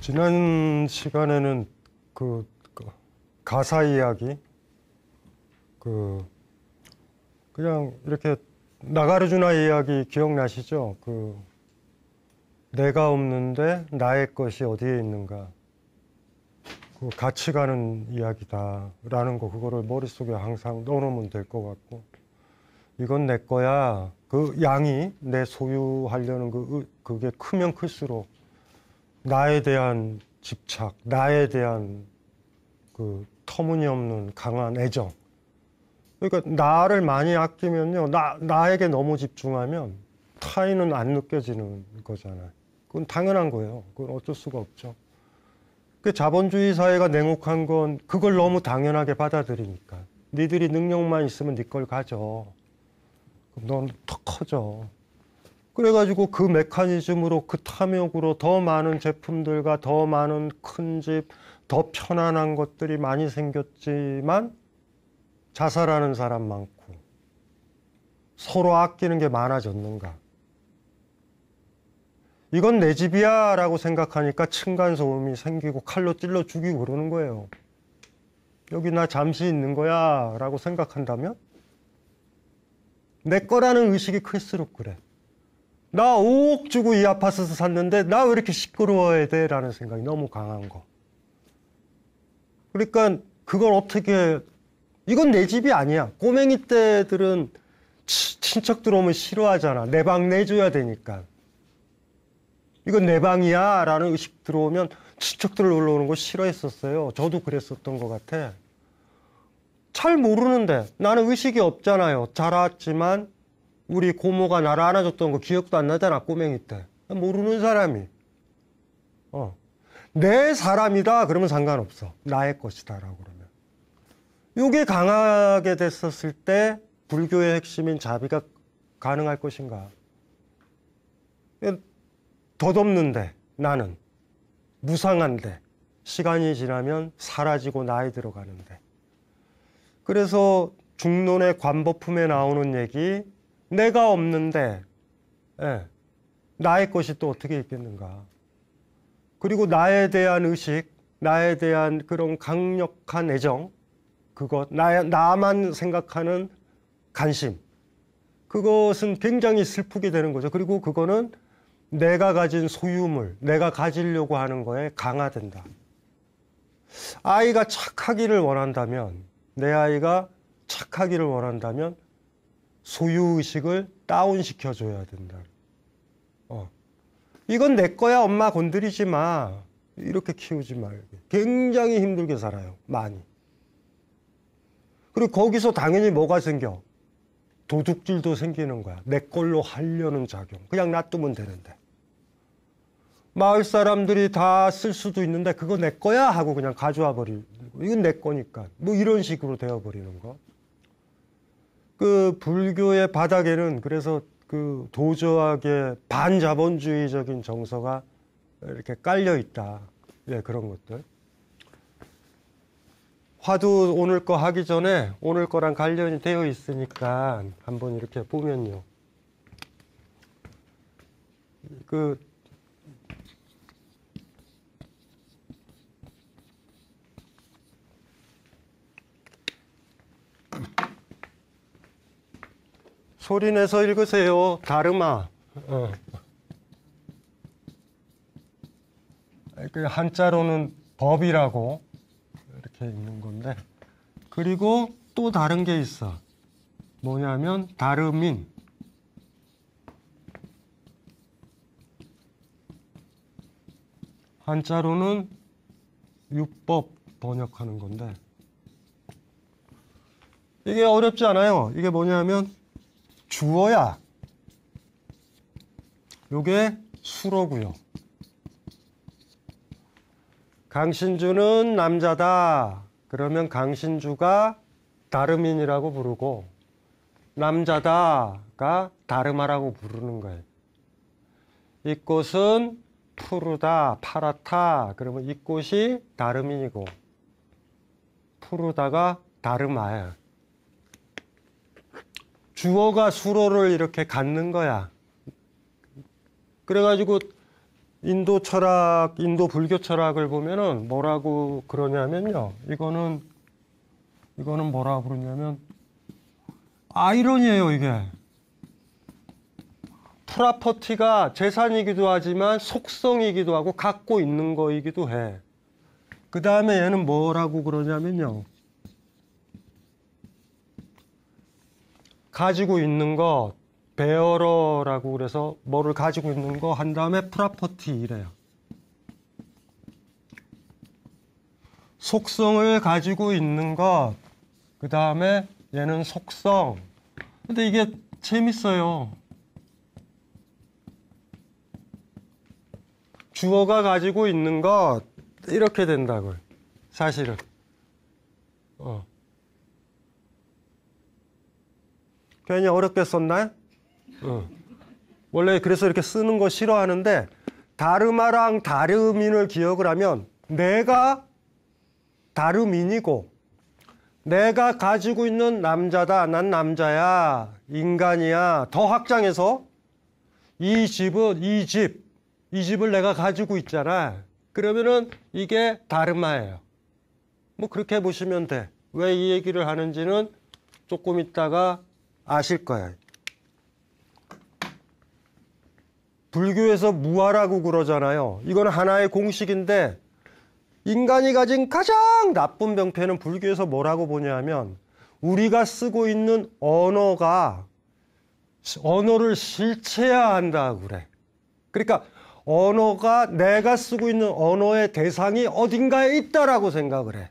지난 시간에는 그 가사 이야기, 그냥 이렇게 나가르주나 이야기 기억나시죠? 내가 없는데 나의 것이 어디에 있는가? 같이 가는 이야기다라는 거, 그거를 머릿속에 항상 넣어놓으면 될 것 같고, 이건 내 거야. 그 양이 내 소유하려는 그게 크면 클수록 나에 대한 집착, 나에 대한 터무니없는 강한 애정. 그러니까 나를 많이 아끼면요, 나에게 너무 집중하면 타인은 안 느껴지는 거잖아요. 그건 당연한 거예요. 그건 어쩔 수가 없죠. 그 자본주의 사회가 냉혹한 건 그걸 너무 당연하게 받아들이니까. 니들이 능력만 있으면 네 걸 가져. 그럼 넌 더 커져. 그래가지고 그 메커니즘으로, 그 탐욕으로 더 많은 제품들과 더 많은 큰 집, 더 편안한 것들이 많이 생겼지만 자살하는 사람 많고 서로 아끼는 게 많아졌는가? 이건 내 집이야 라고 생각하니까 층간소음이 생기고 칼로 찔러 죽이고 그러는 거예요. 여기 나 잠시 있는 거야 라고 생각한다면 내 거라는 의식이 클수록 그래. 나 5억 주고 이 아파트 샀는데 나 왜 이렇게 시끄러워야 돼? 라는 생각이 너무 강한 거. 그러니까 그걸 어떻게, 이건 내 집이 아니야. 꼬맹이 때들은 친척들 오면 싫어하잖아. 내 방 내줘야 되니까. 이건 내 방이야 라는 의식 들어오면 친척들 놀러 오는 거 싫어했었어요. 저도 그랬었던 것 같아. 잘 모르는데, 나는 의식이 없잖아요. 자랐지만 우리 고모가 나를 안아줬던 거 기억도 안 나잖아, 꼬맹이 때. 모르는 사람이. 내 사람이다 그러면 상관없어. 나의 것이다 라고 그러면. 이게 강하게 됐었을 때 불교의 핵심인 자비가 가능할 것인가? 덧없는데, 나는 무상한데, 시간이 지나면 사라지고 나이 들어가는데. 그래서 중론의 관법품에 나오는 얘기, 내가 없는데 나의 것이 또 어떻게 있겠는가. 그리고 나에 대한 의식, 나에 대한 그런 강력한 애정, 그것, 나만 생각하는 관심, 그것은 굉장히 슬프게 되는 거죠. 그리고 그거는 내가 가진 소유물, 내가 가지려고 하는 거에 강화된다. 아이가 착하기를 원한다면, 내 아이가 착하기를 원한다면 소유의식을 다운시켜줘야 된다. 이건 내 거야, 엄마 건드리지 마. 이렇게 키우지 말고. 굉장히 힘들게 살아요, 많이. 그리고 거기서 당연히 뭐가 생겨? 도둑질도 생기는 거야. 내 걸로 하려는 작용. 그냥 놔두면 되는데. 마을 사람들이 다 쓸 수도 있는데 그거 내 거야 하고 그냥 가져와 버리고, 이건 내 거니까. 뭐 이런 식으로 되어버리는 거. 불교의 바닥에는 그래서 도저하게 반자본주의적인 정서가 이렇게 깔려 있다. 그런 것들. 화두 오늘 거 하기 전에 오늘 거랑 관련이 되어 있으니까 한번 이렇게 보면요. 소리 내서 읽으세요. 다르마. 한자로는 법이라고 이렇게 있는 건데, 그리고 또 다른 게 있어. 뭐냐면 다르민. 한자로는 율법 번역하는 건데, 이게 어렵지 않아요. 이게 뭐냐면 주어야. 요게 수로고요. 강신주는 남자다. 그러면 강신주가 다르민이라고 부르고, 남자다가 다르마라고 부르는 거예요. 이 꽃은 푸르다, 파랗다. 그러면 이 꽃이 다르민이고, 푸르다가 다르마예요. 주어가 수로를 이렇게 갖는 거야. 그래가지고 인도 철학, 인도 불교 철학을 보면은 뭐라고 그러냐면요. 이거는 뭐라고 그러냐면, 아이러니예요, 이게. 프라퍼티가 재산이기도 하지만 속성이기도 하고 갖고 있는 거이기도 해. 그 다음에 얘는 뭐라고 그러냐면요. 가지고 있는 것, 베어러라고 그래서 뭐를 가지고 있는 거 한 다음에 프라퍼티 이래요. 속성을 가지고 있는 것, 그 다음에 얘는 속성. 근데 이게 재밌어요. 주어가 가지고 있는 것 이렇게 된다고요. 사실은. 괜히 어렵게 썼나요? 원래 그래서 이렇게 쓰는 거 싫어하는데 다르마랑 다르민을 기억을 하면 내가 다르민이고 내가 가지고 있는 남자다. 난 남자야. 인간이야. 더 확장해서 이 집을 내가 가지고 있잖아. 그러면은 이게 다르마예요. 뭐 그렇게 보시면 돼. 왜 이 얘기를 하는지는 조금 있다가 아실 거예요. 불교에서 무아라고 그러잖아요. 이건 하나의 공식인데 인간이 가진 가장 나쁜 병폐는 불교에서 뭐라고 보냐면 우리가 쓰고 있는 언어를 실체화한다고 그래. 그러니까 언어가 내가 쓰고 있는 언어의 대상이 어딘가에 있다라고 생각을 해.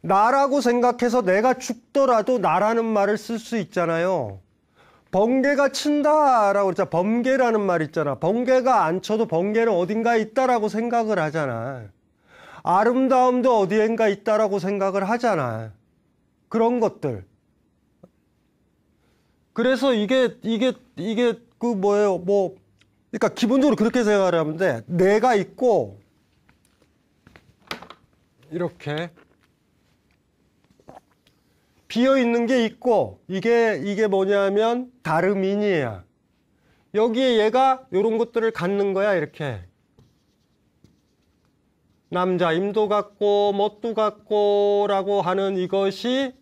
나라고 생각해서 내가 죽더라도 나라는 말을 쓸 수 있잖아요. 번개가 친다라고 그랬잖아. 범계라는 말 있잖아. 번개가 안 쳐도 번개는 어딘가에 있다라고 생각을 하잖아. 아름다움도 어디엔가 있다라고 생각을 하잖아. 그런 것들. 그래서 이게 그 뭐예요? 그러니까 기본적으로 그렇게 생각을 하면 돼. 내가 있고 이렇게 비어 있는 게 있고 이게 뭐냐면 다르민이야. 여기에 얘가 이런 것들을 갖는 거야. 이렇게 남자임도 갖고 멋도 갖고 라고 하는 이것이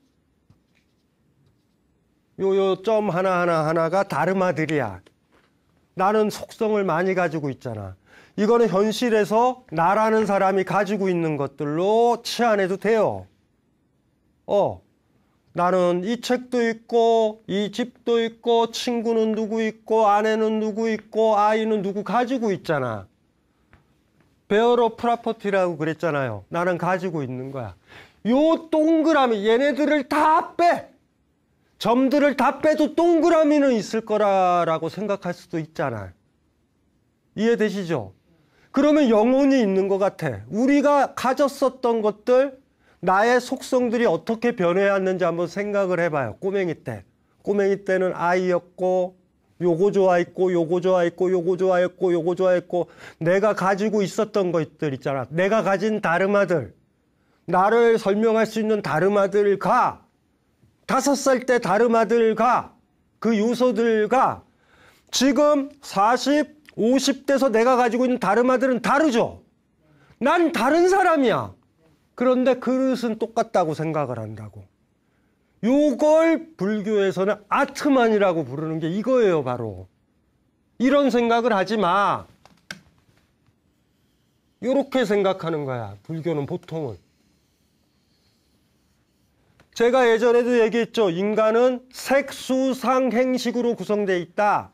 요 점 하나가 다르마들이야. 나는 속성을 많이 가지고 있잖아. 이거는 현실에서 나라는 사람이 가지고 있는 것들로 치환해도 돼요. 나는 이 책도 있고 이 집도 있고 친구는 누구 있고 아내는 누구 있고 아이는 누구 가지고 있잖아. 베어러 프라퍼티라고 그랬잖아요. 나는 가지고 있는 거야. 요 동그라미 얘네들을 다 빼. 점들을 다 빼도 동그라미는 있을 거라고 생각할 수도 있잖아. 이해되시죠? 그러면 영혼이 있는 것 같아. 우리가 가졌었던 것들, 나의 속성들이 어떻게 변해왔는지 한번 생각을 해봐요. 꼬맹이 때. 꼬맹이 때는 아이였고, 요거 좋아했고, 요거 좋아했고, 요거 좋아했고, 요거 좋아했고, 내가 가지고 있었던 것들 있잖아. 내가 가진 다르마들, 나를 설명할 수 있는 다르마들과 5살 때 다르마들과 그 요소들과 지금 40, 50대에서 내가 가지고 있는 다르마들은 다르죠. 난 다른 사람이야. 그런데 그릇은 똑같다고 생각을 한다고. 요걸 불교에서는 아트만이라고 부르는 게 이거예요, 바로. 이런 생각을 하지 마. 요렇게 생각하는 거야, 불교는 보통은. 제가 예전에도 얘기했죠. 인간은 색수상행식으로 구성되어 있다.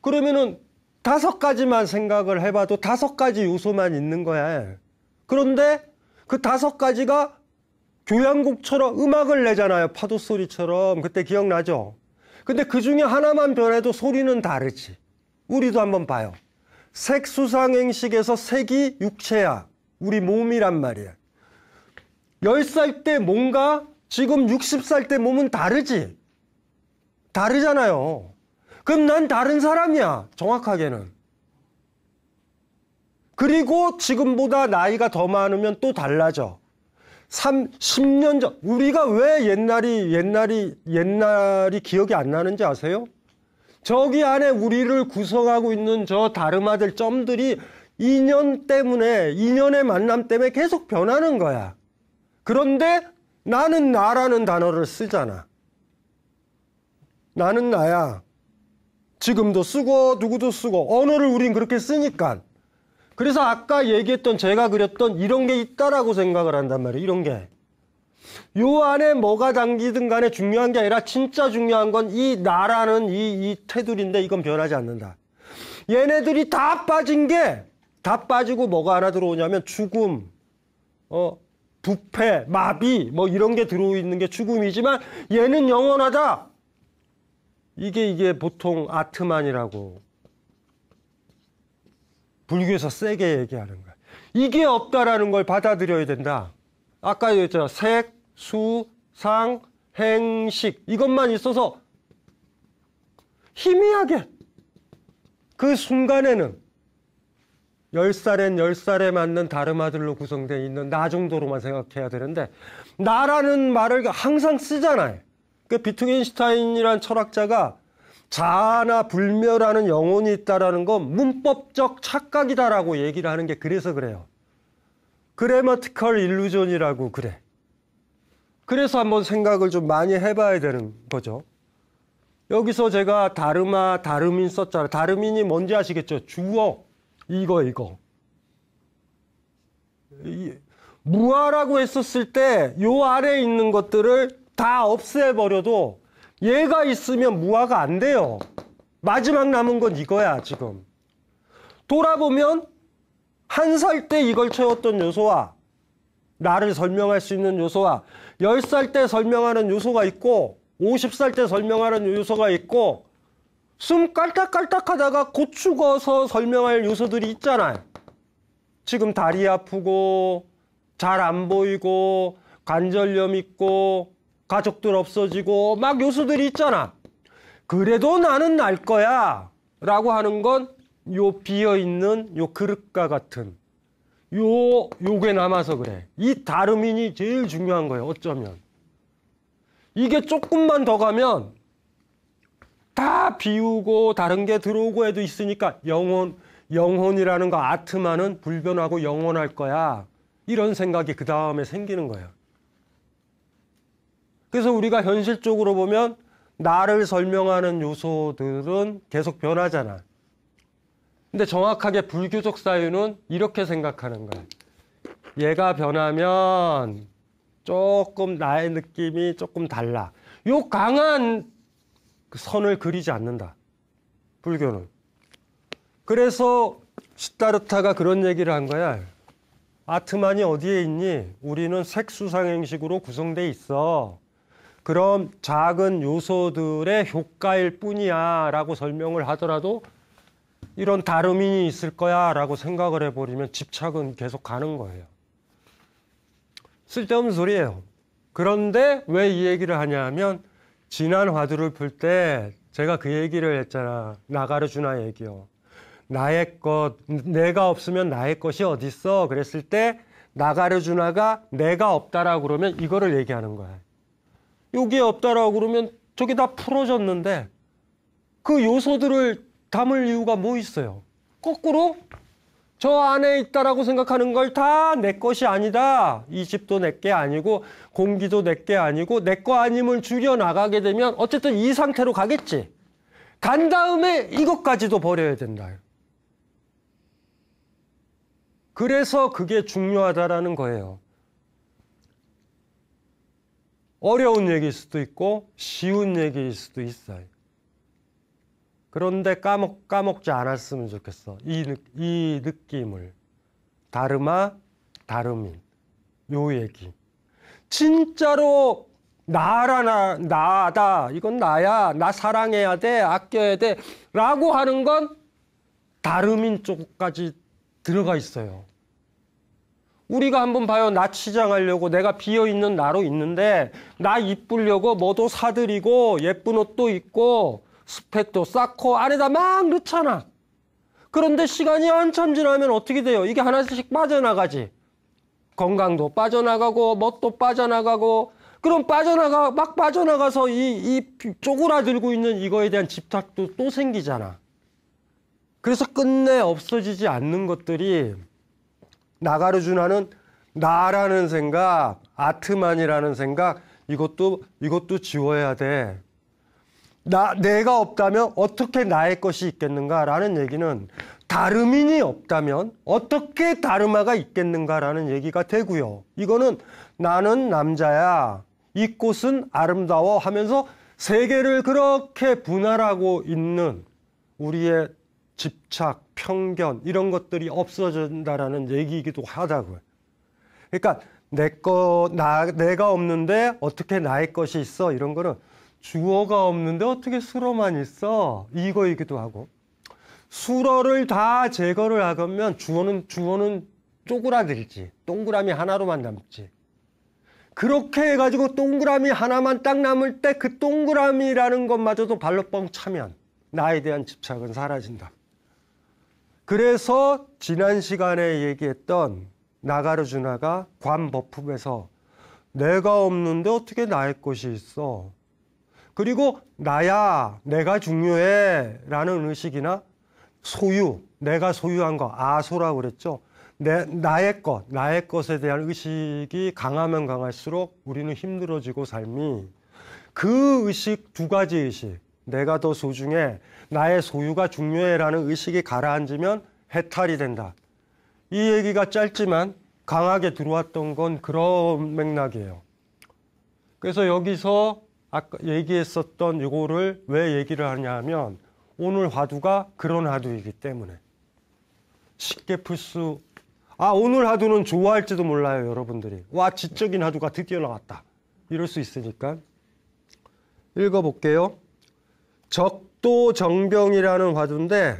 그러면은 5가지만 생각을 해봐도 5가지 요소만 있는 거야. 그런데 그 5가지가 교향곡처럼 음악을 내잖아요. 파도 소리처럼. 그때 기억나죠? 근데 그 중에 하나만 변해도 소리는 다르지. 우리도 한번 봐요. 색수상행식에서 색이 육체야. 우리 몸이란 말이야. 10살 때 몸과 지금 60살 때 몸은 다르지. 다르잖아요. 그럼 난 다른 사람이야. 정확하게는. 그리고 지금보다 나이가 더 많으면 또 달라져. 10년 전, 우리가 왜 옛날이 기억이 안 나는지 아세요? 저기 안에 우리를 구성하고 있는 저 다르마들 점들이 인연 때문에, 인연의 만남 때문에 계속 변하는 거야. 그런데 나는 나라는 단어를 쓰잖아. 나는 나야. 지금도 쓰고 누구도 쓰고 언어를 우린 그렇게 쓰니까. 그래서 아까 얘기했던 제가 그렸던 이런 게 있다라고 생각을 한단 말이에요. 이런 게. 요 안에 뭐가 담기든 간에 중요한 게 아니라 진짜 중요한 건 이 나라는 이 테두리인데 이건 변하지 않는다. 얘네들이 다 빠진 게 다 빠지고 뭐가 하나 들어오냐면 죽음, 부패, 마비 뭐 이런 게 들어있는 게 죽음이지만 얘는 영원하다. 이게 보통 아트만이라고 불교에서 세게 얘기하는 거야. 이게 없다라는 걸 받아들여야 된다. 아까 얘기했잖아. 색, 수, 상, 행식 이것만 있어서 희미하게 그 순간에는 10살엔 10살에 맞는 다르마들로 구성되어 있는 나 정도로만 생각해야 되는데 나라는 말을 항상 쓰잖아요. 그 비트겐슈타인이라는 철학자가 자아나 불멸하는 영혼이 있다라는 건 문법적 착각이다라고 얘기를 하는 게 그래서 그래요. 그래머티컬 일루전이라고 그래. 그래서 한번 생각을 좀 많이 해봐야 되는 거죠. 여기서 제가 다르마, 다르민 썼잖아요. 다르민이 뭔지 아시겠죠? 주어, 이거. 무아라고 했었을 때 요 아래에 있는 것들을 다 없애버려도 얘가 있으면 무아가 안 돼요. 마지막 남은 건 이거야, 지금. 돌아보면 한 살 때 이걸 채웠던 요소와 나를 설명할 수 있는 요소와 10살 때 설명하는 요소가 있고 50살 때 설명하는 요소가 있고 숨 깔딱깔딱 하다가 곧 죽어서 설명할 요소들이 있잖아요. 지금 다리 아프고 잘 안 보이고 관절염 있고 가족들 없어지고 막 요소들이 있잖아. 그래도 나는 날 거야 라고 하는 건 요 비어있는 요 그릇과 같은 요게 남아서 그래. 이 다르민이 제일 중요한 거예요. 어쩌면 이게 조금만 더 가면 다 비우고 다른 게 들어오고 해도 있으니까 영혼이라는 거 아트만은 불변하고 영원할 거야. 이런 생각이 그 다음에 생기는 거예요. 그래서 우리가 현실적으로 보면 나를 설명하는 요소들은 계속 변하잖아. 근데 정확하게 불교적 사유는 이렇게 생각하는 거야. 얘가 변하면 조금 나의 느낌이 조금 달라. 요 강한 선을 그리지 않는다. 불교는. 그래서 시타르타가 그런 얘기를 한 거야. 아트만이 어디에 있니? 우리는 색수상행식으로 구성돼 있어. 그럼 작은 요소들의 효과일 뿐이야 라고 설명을 하더라도 이런 다르민이 있을 거야 라고 생각을 해버리면 집착은 계속 가는 거예요. 쓸데없는 소리예요. 그런데 왜 이 얘기를 하냐면 지난 화두를 풀 때 제가 그 얘기를 했잖아. 나가르주나 얘기요. 나의 것, 내가 없으면 나의 것이 어딨어? 그랬을 때 나가르주나가 내가 없다라고 그러면 이거를 얘기하는 거야. 여기에 없다라고 그러면 저게 다 풀어졌는데 그 요소들을 담을 이유가 뭐 있어요? 거꾸로 저 안에 있다라고 생각하는 걸 다 내 것이 아니다. 이 집도 내 게 아니고 공기도 내 게 아니고 내 거 아님을 줄여나가게 되면 어쨌든 이 상태로 가겠지. 간 다음에 이것까지도 버려야 된다. 그래서 그게 중요하다라는 거예요. 어려운 얘기일 수도 있고 쉬운 얘기일 수도 있어요. 그런데 까먹지 않았으면 좋겠어. 이 느낌을. 다르마, 다르민. 요 얘기. 진짜로 나다. 이건 나야. 나 사랑해야 돼. 아껴야 돼. 라고 하는 건 다르민 쪽까지 들어가 있어요. 우리가 한번 봐요. 나 치장하려고 내가 비어있는 나로 있는데 나 이쁘려고 뭐도 사들이고 예쁜 옷도 입고 스펙도 쌓고 안에다 막 넣잖아. 그런데 시간이 한참 지나면 어떻게 돼요? 이게 하나씩 빠져나가지. 건강도 빠져나가고 멋도 빠져나가고 그럼 막 빠져나가서 이 쪼그라들고 있는 이거에 대한 집착도 또 생기잖아. 그래서 끝내 없어지지 않는 것들이 나가르주나는 나라는 생각, 아트만이라는 생각, 이것도 지워야 돼. 내가 없다면 어떻게 나의 것이 있겠는가라는 얘기는 다름인이 없다면 어떻게 다름아가 있겠는가라는 얘기가 되고요. 이거는 나는 남자야, 이 꽃은 아름다워 하면서 세계를 그렇게 분할하고 있는 우리의 집착, 편견 이런 것들이 없어진다라는 얘기이기도 하다고요. 그러니까 내가 없는데 어떻게 나의 것이 있어? 이런 거는 주어가 없는데 어떻게 수어만 있어? 이거이기도 하고, 수어를 다 제거를 하면 주어는 쪼그라들지. 동그라미 하나로만 남지. 그렇게 해가지고 동그라미 하나만 딱 남을 때 그 동그라미라는 것마저도 발로 뻥 차면 나에 대한 집착은 사라진다. 그래서 지난 시간에 얘기했던 나가르주나가 관법품에서 내가 없는데 어떻게 나의 것이 있어? 그리고 나야, 내가 중요해 라는 의식이나 소유, 내가 소유한 거, 아소라고 그랬죠. 나의 것에 대한 의식이 강하면 강할수록 우리는 힘들어지고 삶이, 그 의식, 두 가지 의식, 내가 더 소중해, 나의 소유가 중요해라는 의식이 가라앉으면 해탈이 된다. 이 얘기가 짧지만 강하게 들어왔던 건 그런 맥락이에요. 그래서 여기서 아까 얘기했었던 이거를 왜 얘기를 하냐 하면 오늘 화두가 그런 화두이기 때문에 쉽게 오늘 화두는 좋아할지도 몰라요, 여러분들이. 와, 지적인 화두가 드디어 나왔다. 이럴 수 있으니까. 읽어볼게요. 적도정병이라는 화두인데,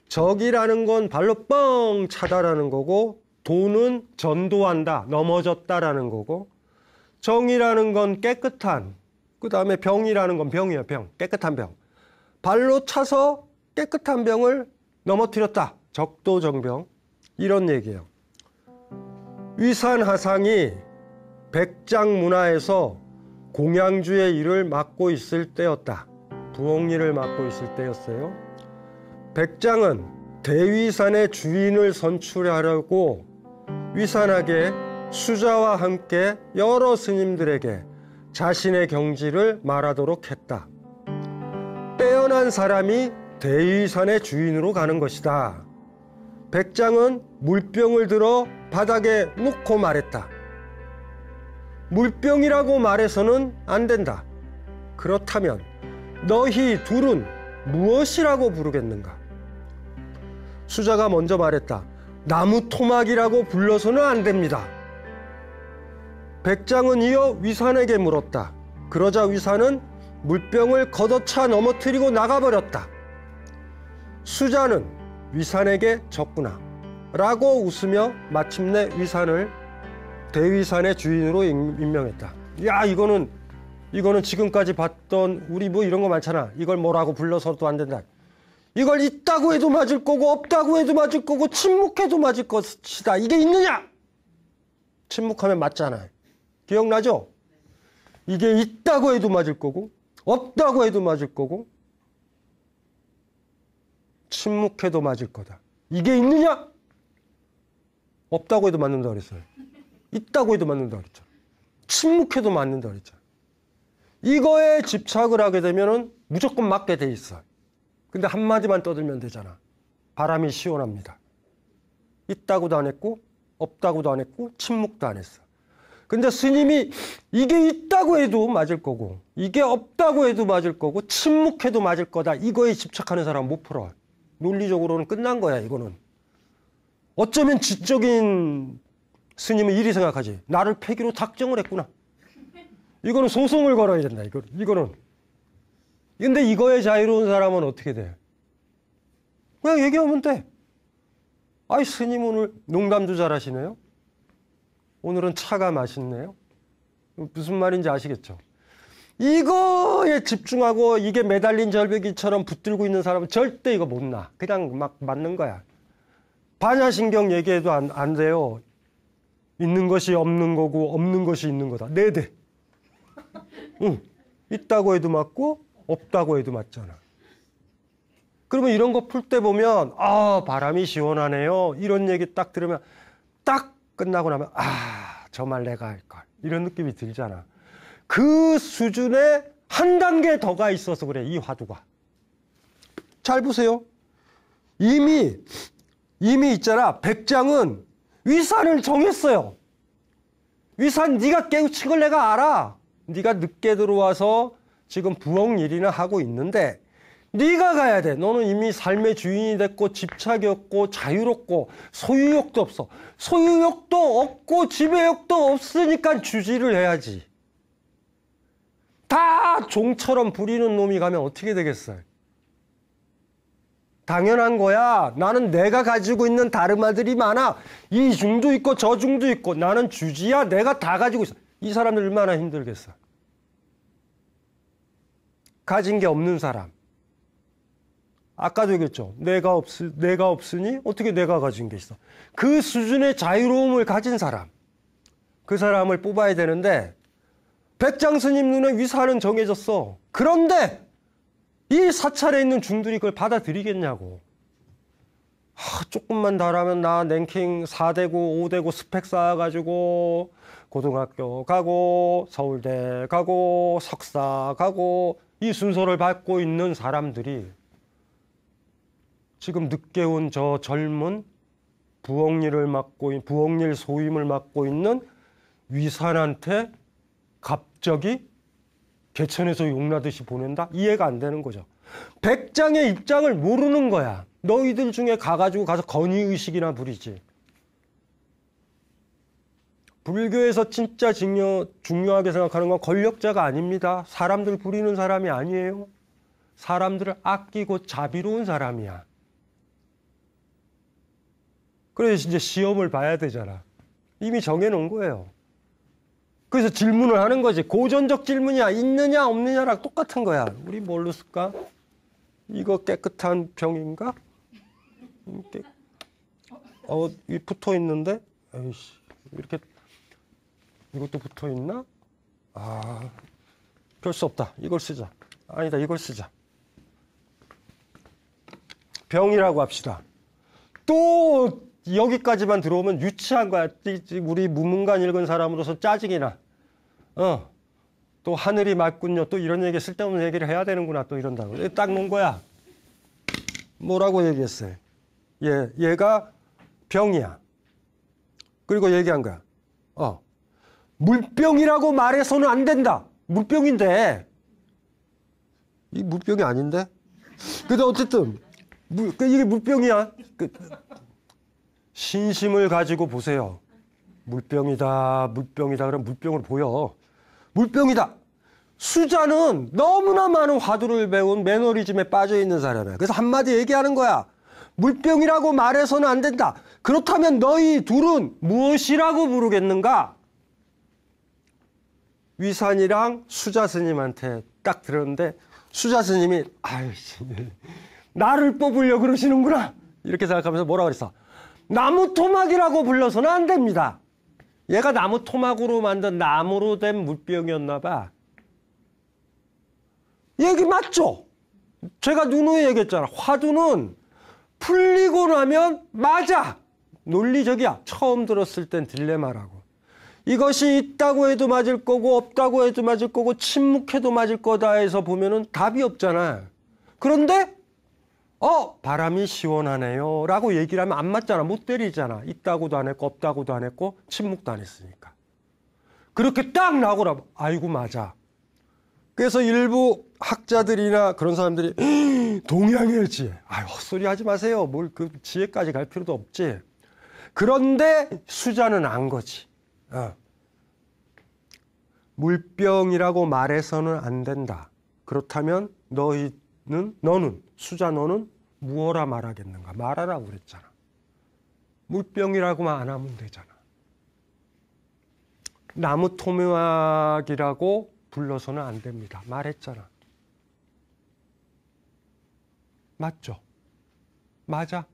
적이라는 건 발로 뻥 차다라는 거고, 도는 전도한다, 넘어졌다라는 거고, 정이라는 건 깨끗한, 그 다음에 병이라는 건 병이에요, 병. 깨끗한 병. 발로 차서 깨끗한 병을 넘어뜨렸다. 적도정병. 이런 얘기예요. 위산하상이 백장문화에서 공양주의 일을 맡고 있을 때였다. 부엌일을 맡고 있을 때였어요. 백장은 대위산의 주인을 선출하려고 위산하게 수자와 함께 여러 스님들에게 자신의 경지를 말하도록 했다. 빼어난 사람이 대위산의 주인으로 가는 것이다. 백장은 물병을 들어 바닥에 놓고 말했다. 물병이라고 말해서는 안 된다. 그렇다면 너희 둘은 무엇이라고 부르겠는가? 수자가 먼저 말했다. 나무 토막이라고 불러서는 안 됩니다. 백장은 이어 위산에게 물었다. 그러자 위산은 물병을 걷어차 넘어뜨리고 나가버렸다. 수자는 위산에게 졌구나 라고 웃으며 마침내 위산을 대위산의 주인으로 임명했다. 야, 이거는 지금까지 봤던 우리 뭐 이런 거 많잖아. 이걸 뭐라고 불러서도 안 된다. 이걸 있다고 해도 맞을 거고 없다고 해도 맞을 거고 침묵해도 맞을 것이다. 이게 있느냐? 침묵하면 맞잖아요. 기억나죠? 이게 있다고 해도 맞을 거고 없다고 해도 맞을 거고 침묵해도 맞을 거다. 이게 있느냐? 없다고 해도 맞는다 그랬어요. 있다고 해도 맞는다 그랬죠. 침묵해도 맞는다 그랬죠. 이거에 집착을 하게 되면은 무조건 맞게 돼 있어. 근데 한마디만 떠들면 되잖아. 바람이 시원합니다. 있다고도 안 했고 없다고도 안 했고 침묵도 안 했어. 근데 스님이 이게 있다고 해도 맞을 거고 이게 없다고 해도 맞을 거고 침묵해도 맞을 거다. 이거에 집착하는 사람은 못 풀어. 논리적으로는 끝난 거야, 이거는. 어쩌면 지적인 스님은 이리 생각하지. 나를 폐기로 작정을 했구나. 이거는 소송을 걸어야 된다, 이거는. 근데 이거에 자유로운 사람은 어떻게 돼? 그냥 얘기하면 돼. 아이, 스님 오늘 농담도 잘하시네요. 오늘은 차가 맛있네요. 무슨 말인지 아시겠죠? 이거에 집중하고 이게 매달린 절벽이처럼 붙들고 있는 사람은 절대 이거 못 나. 그냥 막 맞는 거야. 반야신경 얘기해도 안 돼요. 있는 것이 없는 거고 없는 것이 있는 거다. 네네. 응. 있다고 해도 맞고 없다고 해도 맞잖아. 그러면 이런 거 풀 때 보면 아, 바람이 시원하네요. 이런 얘기 딱 들으면 딱 끝나고 나면 아, 저 말 내가 할 걸. 이런 느낌이 들잖아. 그 수준에 한 단계 더 가 있어서 그래, 이 화두가. 잘 보세요. 이미 있잖아. 백장은 위산을 정했어요. 위산 네가 깨우친 걸 내가 알아. 네가 늦게 들어와서 지금 부엌일이나 하고 있는데 네가 가야 돼. 너는 이미 삶의 주인이 됐고 집착이었고 자유롭고 소유욕도 없어. 소유욕도 없고 지배욕도 없으니까 주지를 해야지. 다 종처럼 부리는 놈이 가면 어떻게 되겠어요? 당연한 거야. 나는 내가 가지고 있는 다르마들이 많아. 이 중도 있고 저 중도 있고 나는 주지야. 내가 다 가지고 있어. 이 사람들 얼마나 힘들겠어. 가진 게 없는 사람. 아까도 얘기했죠. 내가 없으니 어떻게 내가 가진 게 있어. 그 수준의 자유로움을 가진 사람. 그 사람을 뽑아야 되는데 백장 스님 눈에 위산은 정해졌어. 그런데 이 사찰에 있는 중들이 그걸 받아들이겠냐고. 조금만 덜하면 나 랭킹 4되고 5되고 스펙 쌓아가지고 고등학교 가고 서울대 가고 석사 가고 이 순서를 밟고 있는 사람들이 지금 늦게 온 저 젊은 부엌일 소임을 맡고 있는 위산한테 갑자기 개천에서 용나듯이 보낸다? 이해가 안 되는 거죠. 백장의 입장을 모르는 거야. 너희들 중에 가서 건의의식이나 부리지. 불교에서 진짜 중요하게 생각하는 건 권력자가 아닙니다. 사람들 부리는 사람이 아니에요. 사람들을 아끼고 자비로운 사람이야. 그래서 이제 시험을 봐야 되잖아. 이미 정해놓은 거예요. 그래서 질문을 하는 거지. 고전적 질문이야. 있느냐 없느냐랑 똑같은 거야. 우리 뭘로 쓸까? 이거 깨끗한 병인가? 이 붙어 있는데? 에이씨, 이렇게 이것도 붙어 있나? 별 수 없다. 이걸 쓰자. 아니다, 이걸 쓰자. 병이라고 합시다. 또 여기까지만 들어오면 유치한 거야. 우리 문문관 읽은 사람으로서 짜증이 나. 또 하늘이 맑군요. 또 이런 얘기 쓸데없는 얘기를 해야 되는구나. 또 이런다고. 딱 놓은 거야. 뭐라고 얘기했어요? 얘가 병이야. 그리고 얘기한 거야. 물병이라고 말해서는 안 된다. 물병인데. 이 물병이 아닌데? 근데 어쨌든 이게 물병이야. 신심을 가지고 보세요. 물병이다. 그럼 물병으로 보여. 물병이다. 수자는 너무나 많은 화두를 배운 매너리즘에 빠져 있는 사람이야. 그래서 한마디 얘기하는 거야. 물병이라고 말해서는 안 된다. 그렇다면 너희 둘은 무엇이라고 부르겠는가? 위산이랑 수자 스님한테 딱 들었는데 수자 스님이 아유씨 나를 뽑으려고 그러시는구나. 이렇게 생각하면서 뭐라 그랬어? 나무 토막이라고 불러서는 안 됩니다. 얘가 나무 토막으로 만든 나무로 된 물병이었나 봐. 얘기 맞죠? 제가 누누이 얘기했잖아. 화두는 풀리고 나면 맞아. 논리적이야. 처음 들었을 땐 딜레마라고. 이것이 있다고 해도 맞을 거고 없다고 해도 맞을 거고 침묵해도 맞을 거다 해서 보면은 답이 없잖아. 그런데 바람이 시원하네요 라고 얘기를 하면 안 맞잖아. 못 때리잖아. 있다고도 안 했고 없다고도 안 했고 침묵도 안 했으니까. 그렇게 딱 나오고 아이고 맞아. 그래서 일부 학자들이나 그런 사람들이 동양의 지혜. 헛소리 하지 마세요. 뭘 그 지혜까지 갈 필요도 없지. 그런데 수자는 안 거지. 물병이라고 말해서는 안 된다. 그렇다면 너는 수자 너는 무엇라 말하겠는가? 말하라고 그랬잖아. 물병이라고만 안 하면 되잖아. 나무 토막이라고 불러서는 안 됩니다. 말했잖아. 맞죠? 맞아.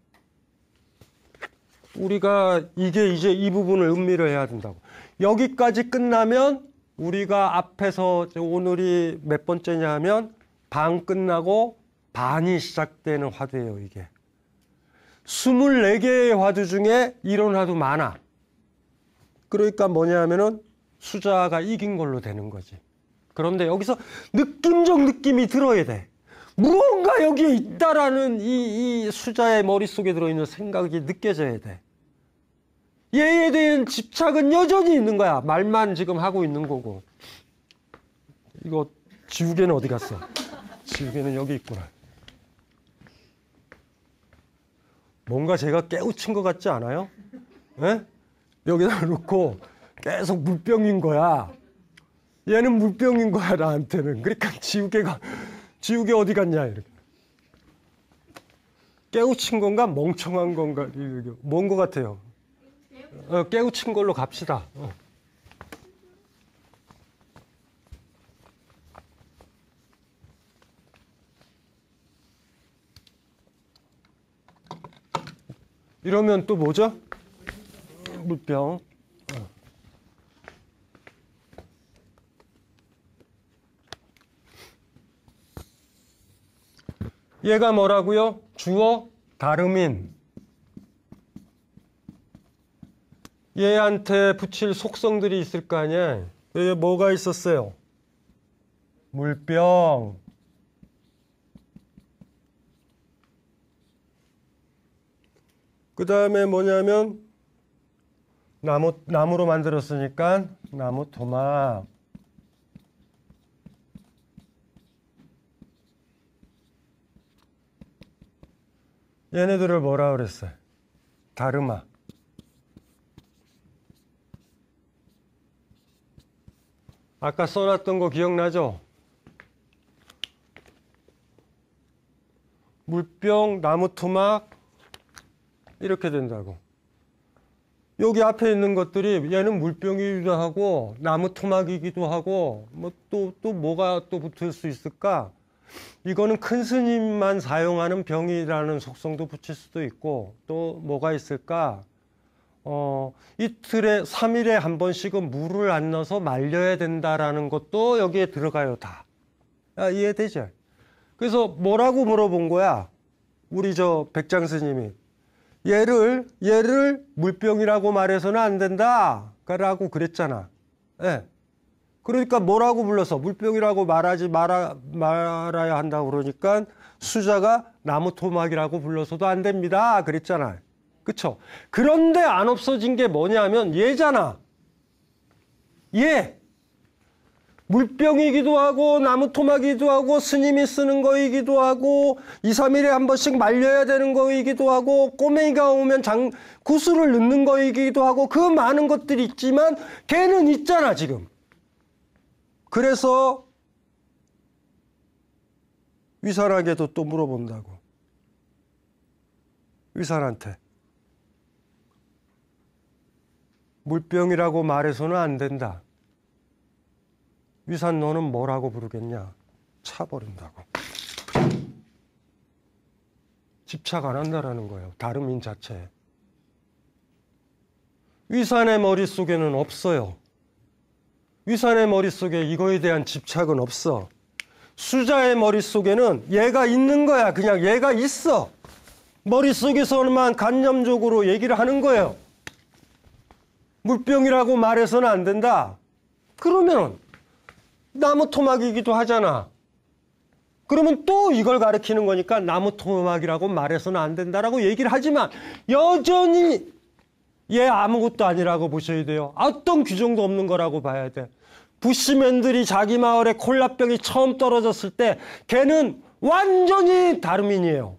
우리가 이제 이 부분을 음미를 해야 된다고. 여기까지 끝나면 우리가 앞에서 오늘이 몇 번째냐 하면 반 끝나고 반이 시작되는 화두예요, 이게. 24개의 화두 중에 이런 화두 많아. 그러니까 뭐냐 하면은 수자가 이긴 걸로 되는 거지. 그런데 여기서 느낌적 느낌이 들어야 돼. 무언가 여기에 있다라는 이 수자의 머릿속에 들어있는 생각이 느껴져야 돼. 얘에 대한 집착은 여전히 있는 거야. 말만 지금 하고 있는 거고. 이거 지우개는 어디 갔어? 지우개는 여기 있구나. 뭔가 제가 깨우친 것 같지 않아요? 예? 여기다 놓고 계속 물병인 거야. 얘는 물병인 거야, 나한테는. 그러니까 지우개 어디 갔냐, 이렇게. 깨우친 건가, 멍청한 건가, 뭔 것 같아요? 깨우친 걸로 갑시다. 이러면 또 뭐죠? 물병. 얘가 뭐라고요? 주어 다름인. 얘한테 붙일 속성들이 있을 거 아니야. 여기 뭐가 있었어요? 물병. 그 다음에 뭐냐면 나무로 만들었으니까 나무 토막. 얘네들을 뭐라 그랬어요? 다르마. 아까 써놨던 거 기억나죠? 물병, 나무 토막 이렇게 된다고. 여기 앞에 있는 것들이 얘는 물병이기도 하고 나무 토막이기도 하고 뭐 또 뭐가 또 붙을 수 있을까? 이거는 큰 스님만 사용하는 병이라는 속성도 붙일 수도 있고 또 뭐가 있을까? 이틀에 3일에 한 번씩은 물을 안 넣어서 말려야 된다라는 것도 여기에 들어가요, 다. 이해되죠? 그래서 뭐라고 물어본 거야? 우리 저 백장 스님이 얘를 물병이라고 말해서는 안 된다 라고 그랬잖아. 예. 그러니까 뭐라고 불러서 물병이라고 말아야 한다고 그러니까 수자가 나무 토막이라고 불러서도 안 됩니다 그랬잖아. 그쵸? 그런데 안 없어진 게 뭐냐면 얘잖아. 얘. 물병이기도 하고 나무 토막이기도 하고 스님이 쓰는 거이기도 하고 2, 3일에 한 번씩 말려야 되는 거이기도 하고 꼬맹이가 오면 구슬을 넣는 거이기도 하고 그 많은 것들이 있지만 걔는 있잖아 지금. 그래서 위산에게도 또 물어본다고. 위산한테. 물병이라고 말해서는 안 된다. 위산 너는 뭐라고 부르겠냐? 차버린다고. 집착 안 한다라는 거예요. 다름인 자체에. 위산의 머릿속에는 없어요. 위산의 머릿속에 이거에 대한 집착은 없어. 수자의 머릿속에는 얘가 있는 거야. 그냥 얘가 있어. 머릿속에서만 간접적으로 얘기를 하는 거예요. 물병이라고 말해서는 안 된다. 그러면 나무 토막이기도 하잖아. 그러면 또 이걸 가리키는 거니까 나무 토막이라고 말해서는 안 된다라고 얘기를 하지만 여전히 얘 아무것도 아니라고 보셔야 돼요. 어떤 규정도 없는 거라고 봐야 돼. 부시맨들이 자기 마을에 콜라병이 처음 떨어졌을 때 걔는 완전히 다름인이에요.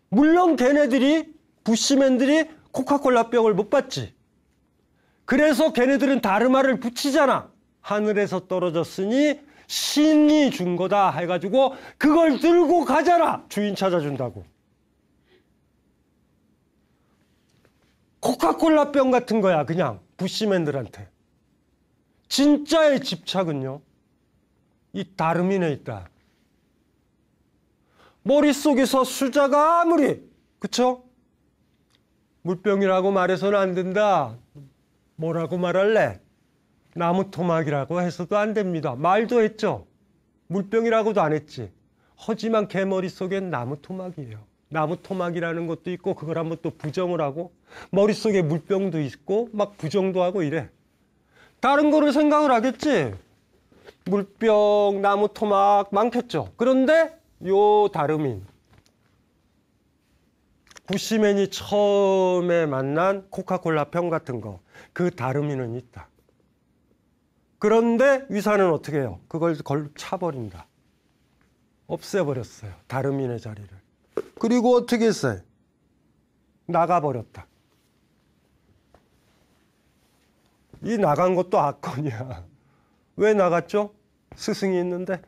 물론 걔네들이 부시맨들이 코카콜라병을 못 봤지. 그래서 걔네들은 다르마를 붙이잖아. 하늘에서 떨어졌으니 신이 준 거다 해가지고 그걸 들고 가잖아. 주인 찾아준다고. 코카콜라병 같은 거야 그냥 부시맨들한테. 진짜의 집착은요 이 다름인에 있다. 머릿속에서 수자가 아무리 그쵸? 물병이라고 말해서는 안 된다. 뭐라고 말할래? 나무 토막이라고 해서도 안 됩니다. 말도 했죠. 물병이라고도 안 했지. 하지만 걔 머릿속엔 나무 토막이에요. 나무 토막이라는 것도 있고 그걸 한번 또 부정을 하고 머릿속에 물병도 있고 막 부정도 하고 이래. 다른 거를 생각을 하겠지. 물병, 나무 토막 많겠죠. 그런데 요 다름인 구시맨이 처음에 만난 코카콜라 병 같은 거, 그 다름이는 있다. 그런데 위사는 어떻게 해요? 그걸 차버린다. 없애버렸어요. 다름인의 자리를. 그리고 어떻게 했어요? 나가버렸다. 이 나간 것도 악건이야. 왜 나갔죠? 스승이 있는데.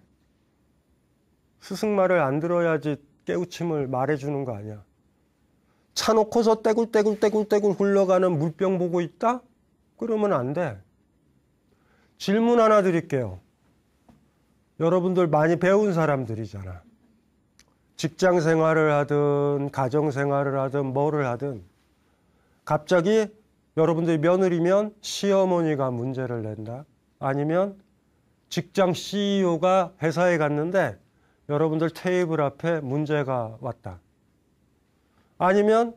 스승 말을 안 들어야지 깨우침을 말해주는 거 아니야. 차 놓고서 떼굴떼굴 굴러가는 물병 보고 있다? 그러면 안 돼. 질문 하나 드릴게요. 여러분들 많이 배운 사람들이잖아. 직장 생활을 하든 가정 생활을 하든 뭐를 하든 갑자기 여러분들이 며느리면 시어머니가 문제를 낸다. 아니면 직장 CEO가 회사에 갔는데 여러분들 테이블 앞에 문제가 왔다. 아니면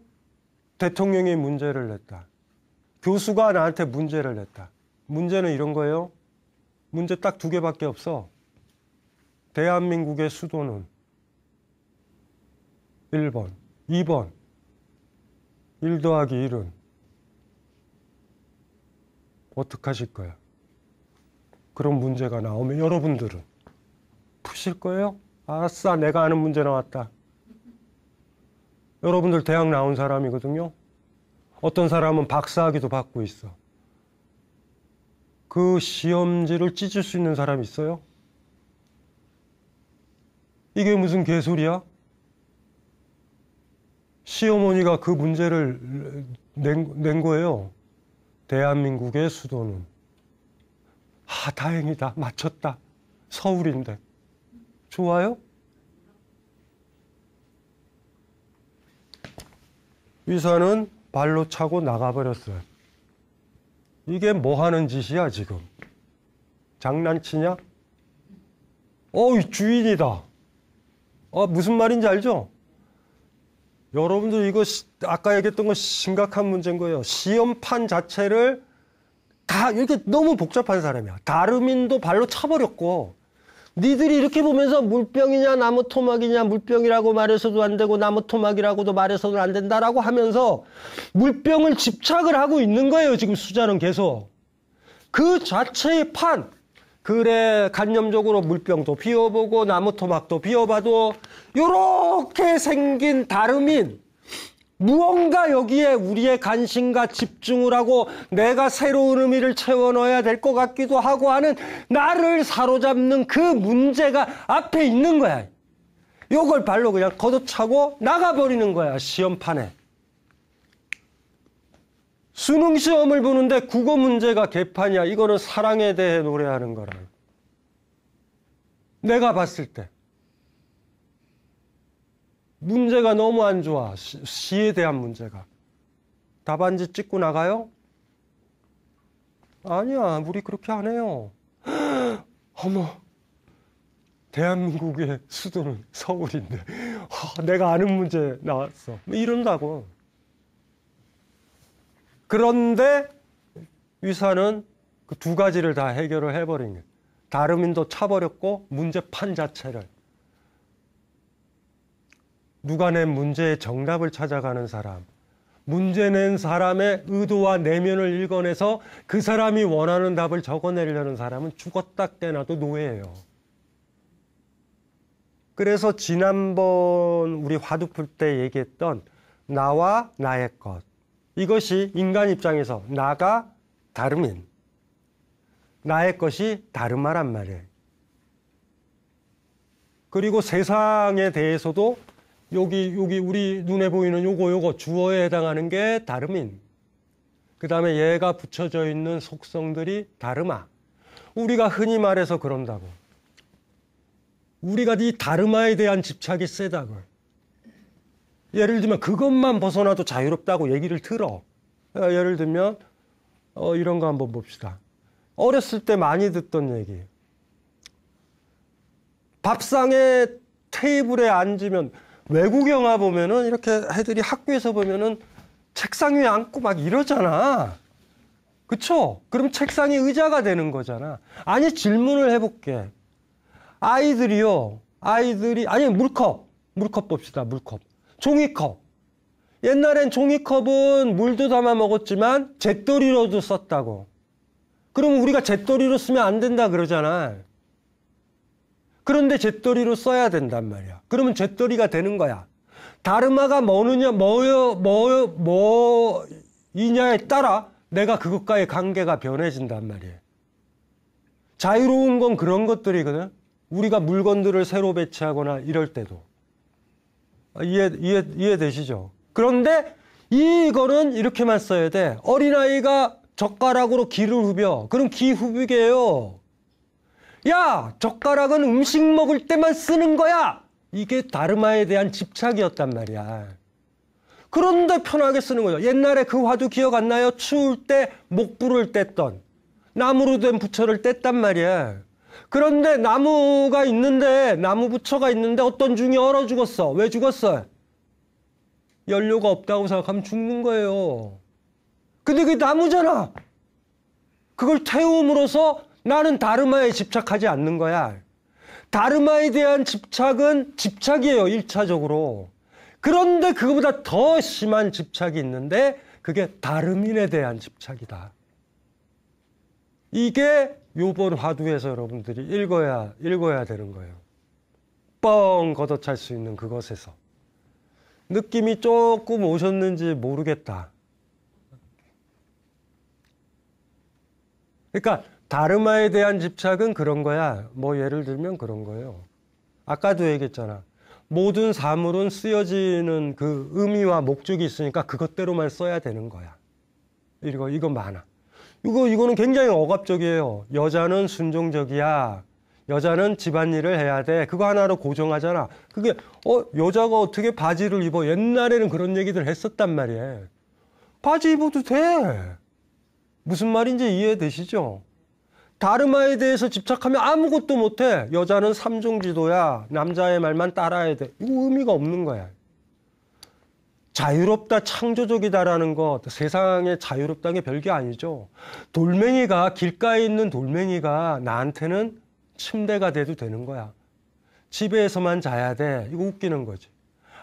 대통령이 문제를 냈다. 교수가 나한테 문제를 냈다. 문제는 이런 거예요. 문제 딱 2개밖에 없어. 대한민국의 수도는 1번, 2번 1 더하기 1은 어떡하실 거야? 그런 문제가 나오면 여러분들은 푸실 거예요? 아싸, 내가 아는 문제 나왔다. 여러분들 대학 나온 사람이거든요. 어떤 사람은 박사학위도 받고 있어. 그 시험지를 찢을 수 있는 사람이 있어요? 이게 무슨 개소리야? 시어머니가 그 문제를 낸 거예요. 대한민국의 수도는. 아, 다행이다. 맞췄다. 서울인데. 좋아요? 위사는 발로 차고 나가버렸어요. 이게 뭐 하는 짓이야, 지금? 장난치냐? 어이, 주인이다. 무슨 말인지 알죠? 여러분들 이거 아까 얘기했던 건 심각한 문제인 거예요. 시험판 자체를 다 이렇게 너무 복잡한 사람이야. 다름인도 발로 차버렸고 니들이 이렇게 보면서 물병이냐 나무 토막이냐 물병이라고 말해서도 안 되고 나무 토막이라고도 말해서도 안 된다라고 하면서 물병을 집착을 하고 있는 거예요. 지금 수자는 계속. 그 자체의 판. 그래 간념적으로 물병도 비워보고 나무 토막도 비워봐도 이렇게 생긴 다름인 무언가 여기에 우리의 관심과 집중을 하고 내가 새로운 의미를 채워 넣어야 될 것 같기도 하고 하는 나를 사로잡는 그 문제가 앞에 있는 거야. 요걸 발로 그냥 걷어차고 나가버리는 거야. 시험판에. 수능 시험을 보는데 국어 문제가 개판이야. 이거는 사랑에 대해 노래하는 거라. 내가 봤을 때 문제가 너무 안 좋아. 시에 대한 문제가. 답안지 찍고 나가요? 아니야, 우리 그렇게 안 해요. 어머, 대한민국의 수도는 서울인데 내가 아는 문제 나왔어. 이런다고. 그런데 위사는 그 2가지를 다 해결을 해버린 거예요. 다름인도 차버렸고 문제판 자체를. 누가 낸 문제의 정답을 찾아가는 사람, 문제 낸 사람의 의도와 내면을 읽어내서 그 사람이 원하는 답을 적어내려는 사람은 죽었다 깨나도 노예예요. 그래서 지난번 우리 화두 풀 때 얘기했던 나와 나의 것, 이것이 인간 입장에서 나가 다름인, 나의 것이 다르마란 말이에요. 그리고 세상에 대해서도 여기 우리 눈에 보이는 요거 주어에 해당하는 게 다름인. 그 다음에 얘가 붙여져 있는 속성들이 다르마. 우리가 흔히 말해서 그런다고. 우리가 이 다르마에 대한 집착이 세다고. 예를 들면 그것만 벗어나도 자유롭다고 얘기를 들어. 예를 들면 이런 거 한번 봅시다. 어렸을 때 많이 듣던 얘기. 밥상에 테이블에 앉으면 외국 영화 보면은 이렇게 애들이 학교에서 보면은 책상 위에 앉고 막 이러잖아. 그쵸? 그럼 책상이 의자가 되는 거잖아. 아니, 질문을 해볼게. 아니, 물컵 봅시다, 물컵. 종이컵. 옛날엔 종이컵은 물도 담아 먹었지만 잿더리로도 썼다고. 그럼 우리가 잿더리로 쓰면 안 된다 그러잖아. 그런데 잿더리로 써야 된단 말이야. 그러면 잿더리가 되는 거야. 다르마가 뭐이냐에 따라 내가 그것과의 관계가 변해진단 말이에요. 자유로운 건 그런 것들이거든. 우리가 물건들을 새로 배치하거나 이럴 때도. 이해되시죠? 그런데 이거는 이렇게만 써야 돼. 어린아이가 젓가락으로 기를 후벼. 그럼 기 후비게요. 야, 젓가락은 음식 먹을 때만 쓰는 거야. 이게 다르마에 대한 집착이었단 말이야. 그런데 편하게 쓰는 거죠. 옛날에 그 화두 기억 안 나요? 추울 때 목불을 뗐던, 나무로 된 부처를 뗐단 말이야. 그런데 나무가 있는데, 나무 부처가 있는데 어떤 중이 얼어 죽었어. 왜 죽었어? 연료가 없다고 생각하면 죽는 거예요. 근데 그게 나무잖아. 그걸 태움으로써 나는 다르마에 집착하지 않는 거야. 다르마에 대한 집착은 집착이에요, 1차적으로. 그런데 그거보다 더 심한 집착이 있는데 그게 다르민에 대한 집착이다. 이게 요번 화두에서 여러분들이 읽어야 되는 거예요. 뻥 걷어찰 수 있는 그것에서. 느낌이 조금 오셨는지 모르겠다. 그러니까 다르마에 대한 집착은 그런 거야. 뭐 예를 들면 그런 거예요. 아까도 얘기했잖아. 모든 사물은 쓰여지는 그 의미와 목적이 있으니까 그것대로만 써야 되는 거야. 이거 많아. 이거는 굉장히 억압적이에요. 여자는 순종적이야. 여자는 집안일을 해야 돼. 그거 하나로 고정하잖아. 그게 여자가 어떻게 바지를 입어? 옛날에는 그런 얘기들 했었단 말이에요. 바지 입어도 돼. 무슨 말인지 이해되시죠? 다르마에 대해서 집착하면 아무것도 못해. 여자는 삼종지도야. 남자의 말만 따라야 돼. 이거 의미가 없는 거야. 자유롭다, 창조적이다라는 것, 세상에 자유롭다는 게 별게 아니죠. 길가에 있는 돌멩이가 나한테는 침대가 돼도 되는 거야. 집에서만 자야 돼. 이거 웃기는 거지.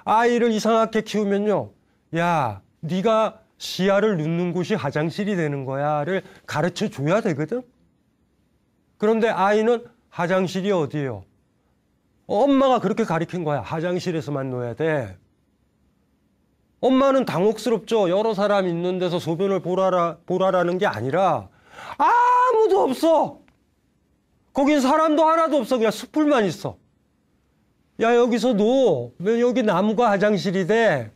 아이를 이상하게 키우면요. 야, 네가 시야를 눕는 곳이 화장실이 되는 거야를 가르쳐 줘야 되거든. 그런데 아이는 화장실이 어디예요? 엄마가 그렇게 가르친 거야. 화장실에서만 놓아야 돼. 엄마는 당혹스럽죠. 여러 사람 있는 데서 소변을 보라라는 게 아니라 아무도 없어. 거긴 사람도 하나도 없어. 그냥 숲풀만 있어. 야, 여기서 왜 여기 나무가 화장실이 돼?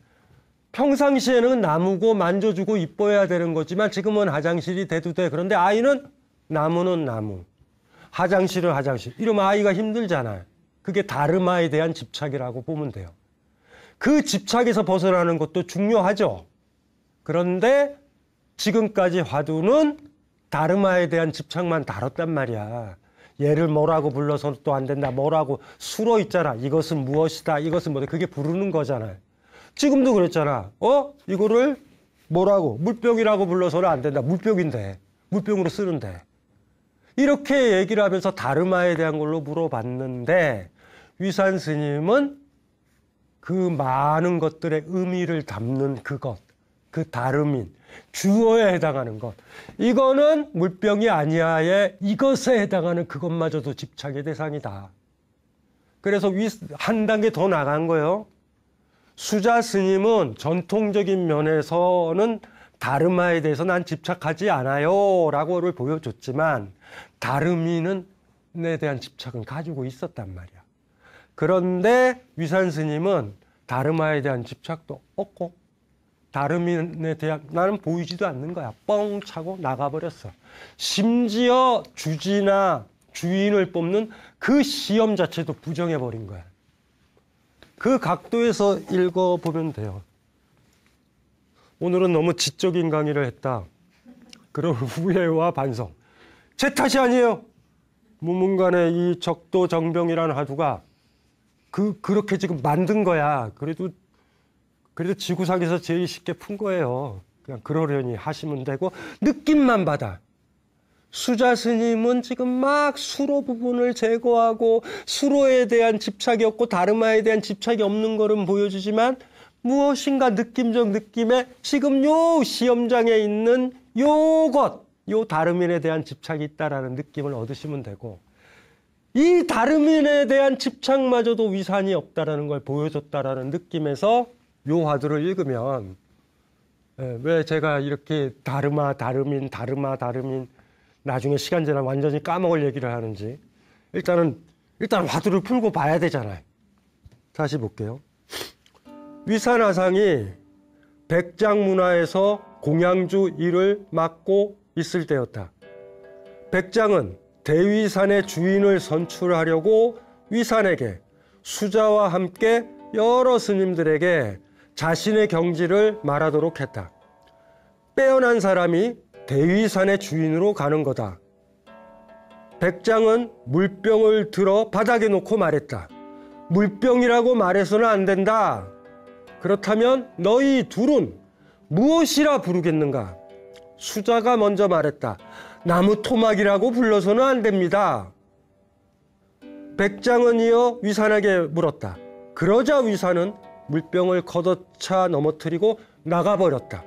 평상시에는 나무고 만져주고 이뻐야 되는 거지만 지금은 화장실이 돼도 돼. 그런데 아이는 나무는 나무. 화장실은 화장실. 이러면 아이가 힘들잖아요. 그게 다르마에 대한 집착이라고 보면 돼요. 그 집착에서 벗어나는 것도 중요하죠. 그런데 지금까지 화두는 다르마에 대한 집착만 다뤘단 말이야. 얘를 뭐라고 불러서 또 안 된다. 뭐라고 수로 있잖아. 이것은 무엇이다. 이것은 뭐다. 그게 부르는 거잖아요. 지금도 그랬잖아. 이거를 뭐라고? 물병이라고 불러서는 안 된다. 물병인데. 물병으로 쓰는데. 이렇게 얘기를 하면서 다르마에 대한 걸로 물어봤는데 위산 스님은 그 많은 것들의 의미를 담는 그것, 그 다름인, 주어에 해당하는 것. 이거는 물병이 아니야에 이것에 해당하는 그것마저도 집착의 대상이다. 그래서 한 단계 더 나간 거예요. 수자 스님은 전통적인 면에서는 다르마에 대해서 난 집착하지 않아요 라고를 보여줬지만 다름이는 에 대한 집착은 가지고 있었단 말이야. 그런데 위산 스님은 다르마에 대한 집착도 없고 다름인에 대한 나는 보이지도 않는 거야. 뻥 차고 나가버렸어. 심지어 주지나 주인을 뽑는 그 시험 자체도 부정해버린 거야. 그 각도에서 읽어보면 돼요. 오늘은 너무 지적인 강의를 했다. 그런 후회와 반성. 제 탓이 아니에요. 무문간의 이 적도정병이라는 화두가 그렇게 지금 만든 거야. 그래도 지구상에서 제일 쉽게 푼 거예요. 그냥 그러려니 하시면 되고, 느낌만 받아. 수자 스님은 지금 막 수로 부분을 제거하고 수로에 대한 집착이 없고 다르마에 대한 집착이 없는 거는 보여주지만, 무엇인가 느낌적 느낌에 지금 요 시험장에 있는 요 다름인에 대한 집착이 있다라는 느낌을 얻으시면 되고, 이 다름인에 대한 집착마저도 위산이 없다라는 걸 보여줬다라는 느낌에서 요 화두를 읽으면, 왜 제가 이렇게 다르마, 다름인, 나중에 시간 지나면 완전히 까먹을 얘기를 하는지, 일단 화두를 풀고 봐야 되잖아요. 다시 볼게요. 위산화상이 백장문화에서 공양주 일을 맡고 있을 때였다. 백장은 대위산의 주인을 선출하려고 위산에게 수자와 함께 여러 스님들에게 자신의 경지를 말하도록 했다. 빼어난 사람이 대위산의 주인으로 가는 거다. 백장은 물병을 들어 바닥에 놓고 말했다. 물병이라고 말해서는 안 된다. 그렇다면 너희 둘은 무엇이라 부르겠는가? 수자가 먼저 말했다. 나무 토막이라고 불러서는 안 됩니다. 백장은 이어 위산에게 물었다. 그러자 위산은 물병을 걷어차 넘어뜨리고 나가버렸다.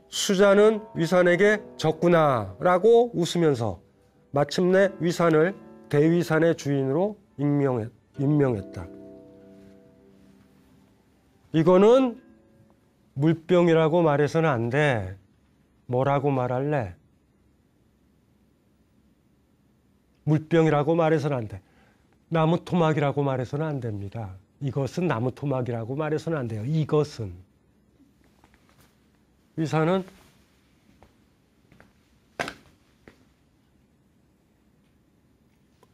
수자는 위산에게 졌구나 라고 웃으면서 마침내 위산을 대위산의 주인으로 임명했다. 이거는 물병이라고 말해서는 안 돼. 뭐라고 말할래? 물병이라고 말해서는 안 돼. 나무 토막이라고 말해서는 안 됩니다. 이것은 나무 토막이라고 말해서는 안 돼요. 이것은. 위산은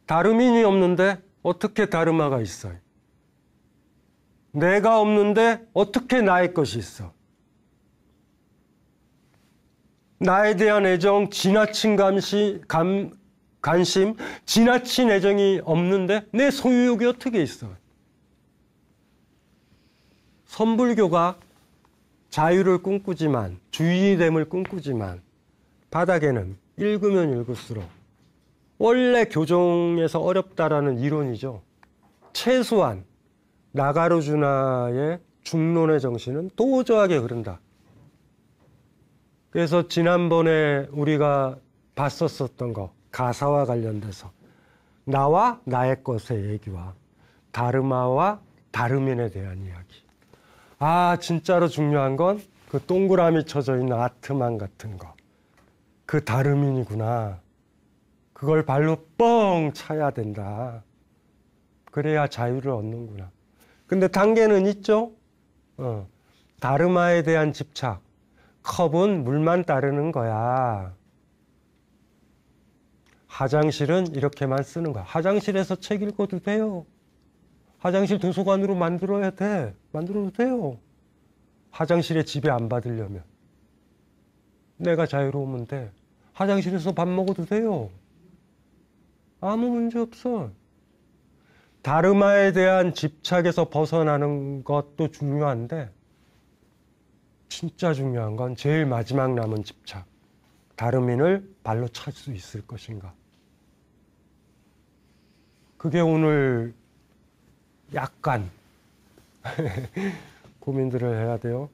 다름인이 없는데 어떻게 다르마가 있어요? 내가 없는데 어떻게 나의 것이 있어? 나에 대한 애정, 지나친 관심, 지나친 애정이 없는데 내 소유욕이 어떻게 있어? 선불교가 자유를 꿈꾸지만, 주의됨을 꿈꾸지만 바닥에는 읽으면 읽을수록 원래 교종에서 어렵다라는 이론이죠. 최소한 나가르주나의 중론의 정신은 도저하게 흐른다. 그래서 지난번에 우리가 봤었던 거, 가사와 관련돼서 나와 나의 것의 얘기와 다르마와 다름인에 대한 이야기. 아, 진짜로 중요한 건 그 동그라미 쳐져 있는 아트만 같은 거. 그 다름인이구나. 그걸 발로 뻥 차야 된다. 그래야 자유를 얻는구나. 근데 단계는 있죠? 다르마에 대한 집착. 컵은 물만 따르는 거야. 화장실은 이렇게만 쓰는 거야. 화장실에서 책 읽어도 돼요. 화장실 도서관으로 만들어야 돼. 만들어도 돼요. 화장실에 지배 안 받으려면. 내가 자유로우면 돼. 화장실에서 밥 먹어도 돼요. 아무 문제 없어. 다르마에 대한 집착에서 벗어나는 것도 중요한데, 진짜 중요한 건 제일 마지막 남은 집착. 다름인을 발로 찰 수 있을 것인가. 그게 오늘 약간 고민들을 해야 돼요.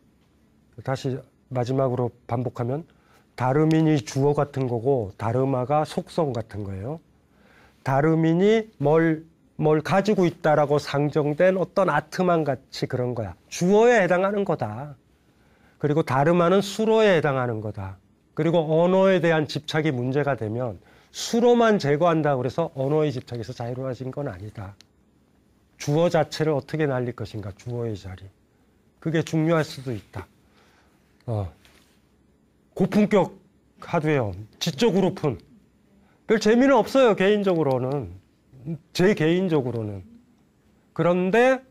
다시 마지막으로 반복하면 다름인이 주어 같은 거고 다르마가 속성 같은 거예요. 다름인이 뭘 가지고 있다라고 상정된 어떤 아트만 같이 그런 거야. 주어에 해당하는 거다. 그리고 다르마는 수로에 해당하는 거다. 그리고 언어에 대한 집착이 문제가 되면 수로만 제거한다고 그래서 언어의 집착에서 자유로워진 건 아니다. 주어 자체를 어떻게 날릴 것인가, 주어의 자리. 그게 중요할 수도 있다. 고품격 하드웨어, 지적 그룹은 별 재미는 없어요, 개인적으로는. 제 개인적으로는. 그런데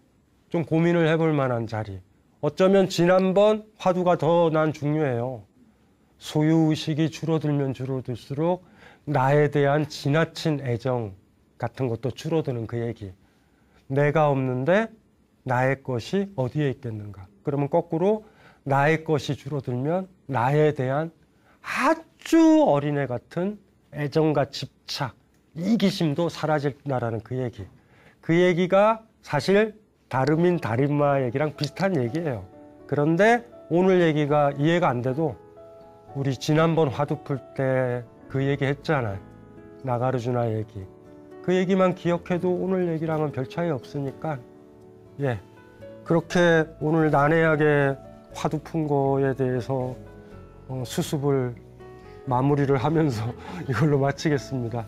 좀 고민을 해볼 만한 자리. 어쩌면 지난번 화두가 더 난 중요해요. 소유의식이 줄어들면 줄어들수록 나에 대한 지나친 애정 같은 것도 줄어드는 그 얘기. 내가 없는데 나의 것이 어디에 있겠는가. 그러면 거꾸로 나의 것이 줄어들면 나에 대한 아주 어린애 같은 애정과 집착, 이기심도 사라진다라는 그 얘기. 그 얘기가 사실 다르민 다림마 얘기랑 비슷한 얘기예요. 그런데 오늘 얘기가 이해가 안 돼도 우리 지난번 화두 풀 때 그 얘기 했잖아요. 나가르주나 얘기. 그 얘기만 기억해도 오늘 얘기랑은 별 차이 없으니까 예, 그렇게 오늘 난해하게 화두 푼 거에 대해서 수습을 마무리를 하면서 이걸로 마치겠습니다.